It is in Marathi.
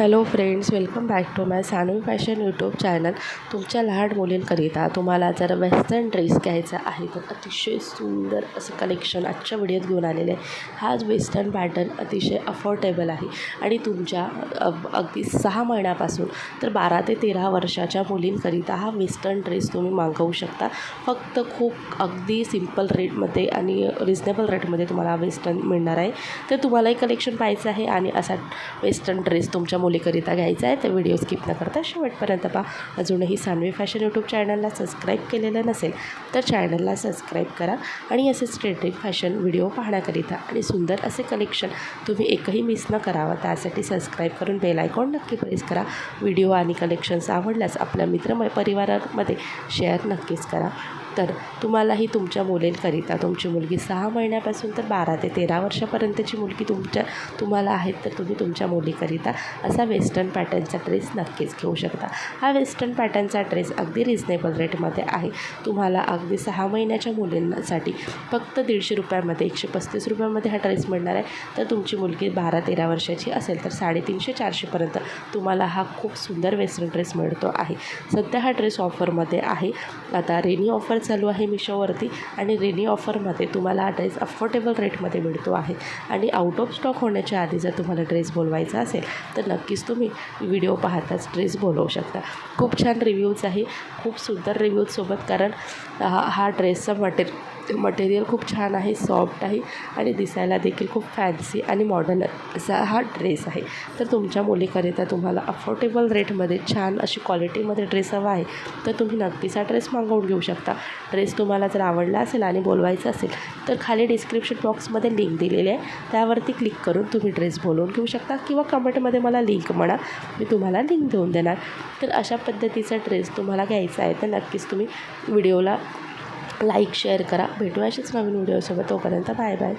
Hello friends, welcome back to my Saanvi fashion YouTube channel. तुमच्या लहान मुलींकरिता तुम्हाला जर वेस्टर्न ड्रेस घ्यायचा आहे तर अतिशय सुंदर असं कलेक्शन आजच्या व्हिडिओत घेऊन आलेले आहे. हा वेस्टर्न पॅटर्न अतिशय अफोर्डेबल आहे आणि तुमच्या अगदी 6 महिन्यापासून तर 12 ते 13 वर्षाच्या मुलींकरिता हा वेस्टर्न ड्रेस तुम्ही मागवू शकता. फक्त खूप अगदी सिम्पल रेटमध्ये आणि रिजनेबल रेटमध्ये तुम्हाला वेस्टर्न मिळणार आहे. तर तुम्हालाही कलेक्शन पाहायचं आहे आणि असा वेस्टर्न ड्रेस तुमच्या मुलीकरिता घ्यायचा आहे तर व्हिडिओ स्किप न करता शेवटपर्यंत पहा. अजूनही सानवी फॅशन यूट्यूब चॅनलला सबस्क्राईब केलेलं नसेल तर चॅनलला सबस्क्राईब करा आणि असेच ट्रेंडिंग फॅशन व्हिडिओ पाहण्याकरिता आणि सुंदर असे कलेक्शन तुम्ही एकही मिस न करावं त्यासाठी सबस्क्राईब करून बेल आयकॉन नक्की प्रेस करा. व्हिडिओ आणि कलेक्शन्स आवडल्यास आपल्या परिवारामध्ये शेअर नक्कीच करा. तर तुम्हालाही तुमच्या मुलींकरिता तुमची मुलगी 6 महिन्यापासून तर 12 ते 13 वर्षापर्यंतची मुलगी तुम्हाला आहेत तर तुम्ही तुमच्या मुलीकरिता असा वेस्टर्न पॅटर्नचा ड्रेस नक्कीच घेऊ शकता. हा वेस्टर्न पॅटर्नचा ड्रेस अगदी रिजनेबल रेटमध्ये आहे. तुम्हाला अगदी 6 महिन्याच्या मुलींसाठी फक्त 150 रुपयामध्ये 135 रुपयामध्ये हा ड्रेस मिळणार आहे. तर तुमची मुलगी 12-13 वर्षाची असेल तर 350-400पर्यंत तुम्हाला हा खूप सुंदर वेस्टर्न ड्रेस मिळतो आहे. सध्या हा ड्रेस ऑफरमध्ये आहे. आता रेनी ऑफर चालू आहे मिशोवरती आणि रेनी ऑफरमध्ये तुम्हाला हा ड्रेस अफोर्डेबल रेटमध्ये मिळतो आहे. आणि आउट ऑफ स्टॉक होण्याच्या आधी जर तुम्हाला ड्रेस बोलवायचा असेल तर नक्कीच तुम्ही व्हिडिओ पाहताच ड्रेस बोलवू शकता. खूप छान रिव्ह्यूज आहे, खूप सुंदर रिव्ह्यूजसोबत, कारण हा ड्रेसचं मटेरियल खूप छान आहे, सॉफ्ट आहे आणि दिसायला देखील खूप फॅन्सी आणि मॉडर्न असा हा ड्रेस आहे. तर तुमच्या मुलीकरिता तुम्हाला अफोर्डेबल रेटमध्ये छान अशी क्वालिटीमध्ये ड्रेस हवा आहे तर तुम्ही नक्कीच हा ड्रेस मागवून घेऊ शकता. ड्रेस तुम्हाला जर आवडला असेल आणि बोलवायचा असेल तर खाली डिस्क्रिप्शन बॉक्समध्ये लिंक दिलेली आहे, त्यावरती क्लिक करून तुम्ही ड्रेस बोलवून घेऊ शकता किंवा कमेंटमध्ये मला लिंक म्हणा, मी तुम्हाला लिंक देऊन देणार. तर अशा पद्धतीचा ड्रेस तुम्हाला घ्यायचा आहे तर नक्कीच तुम्ही व्हिडिओला लाईक शेअर करा. भेटूया अशीच नवीन व्हिडिओसोबत. तोपर्यंत बाय बाय.